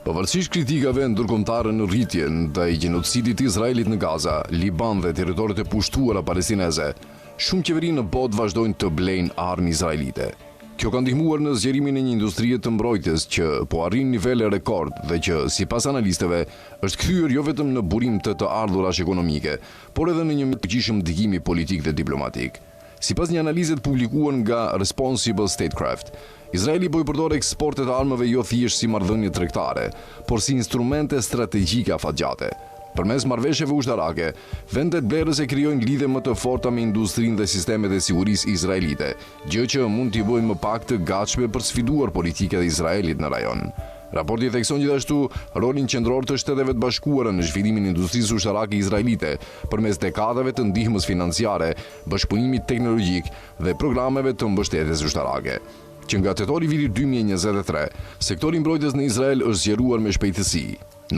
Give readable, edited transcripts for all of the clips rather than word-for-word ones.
Pavarësisht kritikave ndërkombëtare në rritje ndaj gjenocidit të Izraelit në Gaza, Liban dhe territoret e pushtuara palestineze, shumë qeveri në botë vazhdojnë të blejnë armë izraelite. Kjo ka ndihmuar në zgjerimin e një industrie të mbrojtjes që po arrin nivele rekord dhe që, sipas analistëve, është kthyer jo vetëm në burim të ardhurash ekonomike, por edhe në një përgjithshëm ndikimi politik dhe diplomatik. Sipas një analize të publikuar nga Responsible Statecraft, Izraeli po i përdor eksportet e armëve jo thjesht si marrëdhënie tregtare, por si instrumente strategjike afatgjate. Përmes marrëveshjeve ushtarake, vendet blerëse krijojnë lidhje më të forta me industrinë dhe sistemet e sigurisë izraelite, gjë që mund t'i bëjë më pak të gatshme për sfiduar politikën e Izraelit në rajon. Raporti thekson gjithashtu rolin qendror të Shteteve të Bashkuara në zhvillimin e industrisë ushtarake izraelite përmes dekadave të ndihmës financiare, bashkëpunimit teknologjik dhe programeve të mbështetjes ushtarake. Që nga tetori vitit 2023, sektori mbrojtjes në Izrael është zgjeruar me shpejtësi.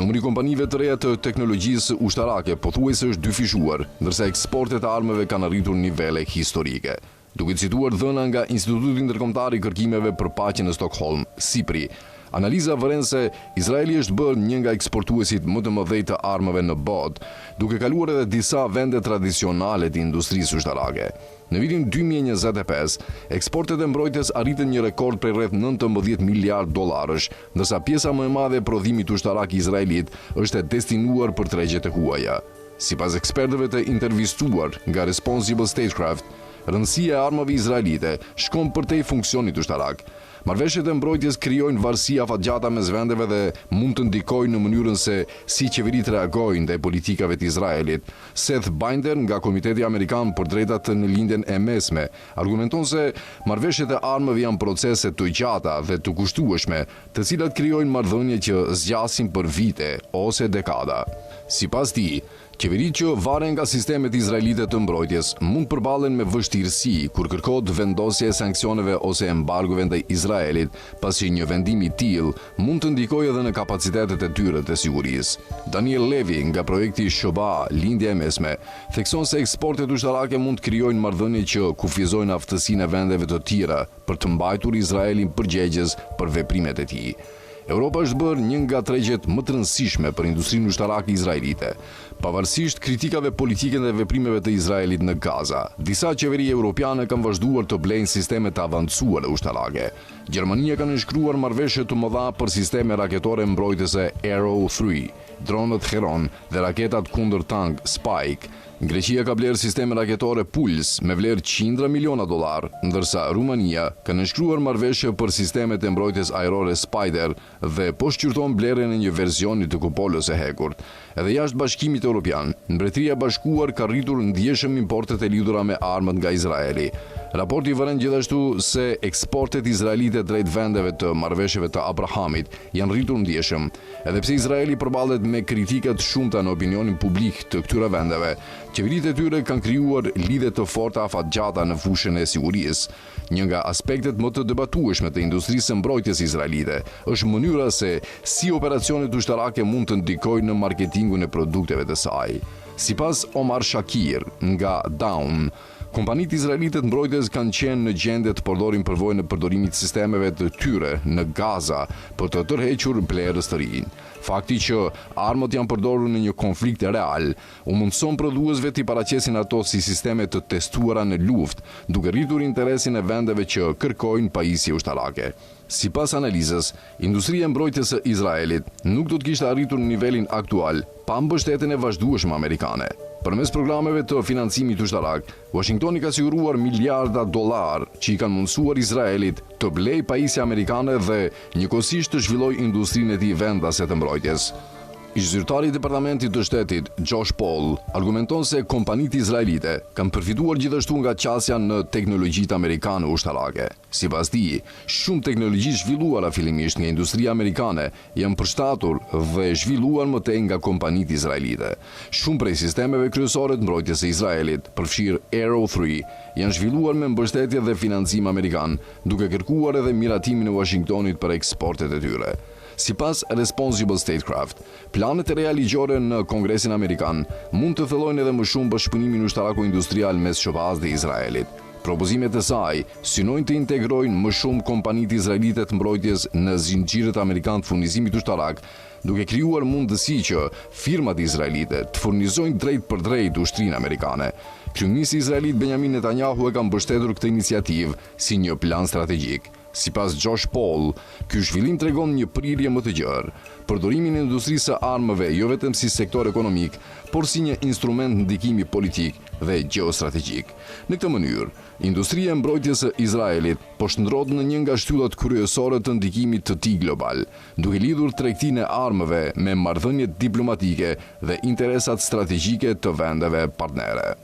Numri i kompanive të reja të teknologjisë ushtarake pothuajse është dyfishuar, ndërsa eksportet e armëve kanë arritur nivele historike. Duke cituar dhëna nga Instituti Ndërkombëtar i Kërkimeve për Paqen në Stockholm, SIPRI, analiza vëren se Izraeli është bërë një nga eksportuesit më të mëdhej të armëve në botë, duke kaluar edhe disa vende tradicionale të industrisë ushtarake. Në vitin 2025, eksportet e mbrojtjes arritën një rekord prej rreth 19 miliard dollarësh, ndërsa pjesa më e madhe e prodhimit ushtarak i Izraelit është e destinuar për tregjet e huaja. Sipas ekspertëve të intervistuar nga Responsible Statecraft, rëndësia e armëve izraelite shkon përtej funksionit ushtarak. Marrëveshjet e mbrojtjes krijojnë varësi afatgjata mes vendeve dhe mund të ndikojnë në mënyrën se si qeveritë reagojnë ndaj politikave të Izraelit. Seth Binder nga Komiteti Amerikan për Drejtat në Lindjen e Mesme argumenton se marrëveshjet e armëve janë procese të gjata dhe të kushtueshme, të cilat krijojnë marrëdhënie që zgjasin për vite ose dekada. Sipas tij, qeveritë që varen nga sistemet izraelite të mbrojtjes mund përballen me vështirësi kur kërkohet vendosja e sanksioneve ose embargove ndaj Izraelit, pasi një vendim i tillë mund të ndikojë edhe në kapacitetet e tyre të sigurisë. Daniel Levy nga projekti Shoba, Lindja e Mesme, thekson se eksportet ushtarake mund të krijojnë marrëdhënie që kufizojnë aftësinë e vendeve të tjera për të mbajtur Izraelin përgjegjës për veprimet e tij. Europa është bërë një nga tregjet më të rëndësishme për industrinë ushtarake izraelite, pavarësisht kritikave politike dhe veprimeve të Izraelit në Gaza. Disa qeveri europiane kanë vazhduar të blejnë sisteme të avancuara ushtarake. Gjermania ka nënshkruar marrëveshje të mëdha për sisteme raketore mbrojtëse Arrow 3, dronët Heron dhe raketat kundër tank Spike. Greqia ka blerë sisteme raketore Puls me vlerë $100 miliona, ndërsa Rumania ka nënshkruar marrëveshje për sistemet e mbrojtjes ajrore Spider dhe po shqyrton blerjen e një versioni të kupolës e hekur. Edhe jashtë Bashkimit Evropian, Mbretëria e Bashkuar ka rritur ndjeshëm importet e lidhura me armët nga Izraeli. Raporti vëren gjithashtu se eksportet izraelite drejt vendeve të marrëveshjeve të Abrahamit janë rritur ndjeshëm, edhe pse Izraeli përballet me kritika të shumta në opinionin publik të këtyre vendeve. Qeveritë e tyre kanë krijuar lidhje të forta afatgjata në fushën e sigurisë. Një nga aspektet më të debatueshme të industrisë së mbrojtjes izraelite është mënyra se si operacionet ushtarake mund të ndikojnë në marketingun e produkteve të saj. Sipas Omar Shakir nga Dawn, kompanitë izraelite të mbrojtjes kanë qenë në gjendje të përdorin përvojën e përdorimit të sistemeve të tyre në Gaza për të tërhequr blerës të rinj. Fakti që armët janë përdorur në një konflikt real u mundson prodhuesve të paraqesin ato si sisteme të testuara në luftë, duke rritur interesin e vendeve që kërkojnë pajisje ushtarake. Sipas analizës, industria e mbrojtjes së Izraelit nuk do të kishte arritur në nivelin aktual pa mbështetjen e vazhdueshme amerikane. Përmes programeve të financimit ushtarak, Washingtoni ka siguruar miliarda dollar që i kanë mundësuar Izraelit të blejë pajisje amerikane dhe njëkohësisht të zhvillojë industrinë e tij vendase të mbrojtjes. Ish-zyrtari i Departamentit të Shtetit, Josh Paul, argumenton se kompanitë izraelite kanë përfituar gjithashtu nga qasja në teknologjitë amerikane ushtarake. Sipas tij, shumë teknologji zhvilluara fillimisht nga industria amerikane janë përshtatur dhe zhvilluar më tej nga kompanitë izraelite. Shumë prej sistemeve kryesore të mbrojtjes së Izraelit, përfshirë Arrow 3, janë zhvilluar me mbështetje dhe financim amerikan, duke kërkuar edhe miratimin e Washingtonit për eksportet e tyre. Sipas Responsible Statecraft, planet e reja ligjore në Kongresin Amerikan mund të thellojnë edhe më shumë bashkëpunimin ushtarako-industrial mes Shobas dhe Izraelit. Propozimet e saj synojnë të integrojnë më shumë kompanitë izraelite të mbrojtjes në zinxhirët amerikan të furnizimit ushtarak, duke krijuar mundësi që firmat izraelite të furnizojnë drejt për drejt ushtrinë amerikane. Kryeministri izraelit Benjamin Netanyahu e ka mbështetur këtë iniciativë si një plan strategjik. Sipas Josh Paul, ky zhvillim tregon një prirje më të gjerë, përdorimin e industrisë së armëve jo vetëm si sektor ekonomik, por si një instrument ndikimi politik dhe gjeostrategjik. Në këtë mënyrë, industria e mbrojtjes së Izraelit po shndrohet në një nga shtyllat kryesore të ndikimit të tij global, duke lidhur tregtinë e armëve me marrëdhëniet diplomatike dhe interesat strategjike të vendeve partnere.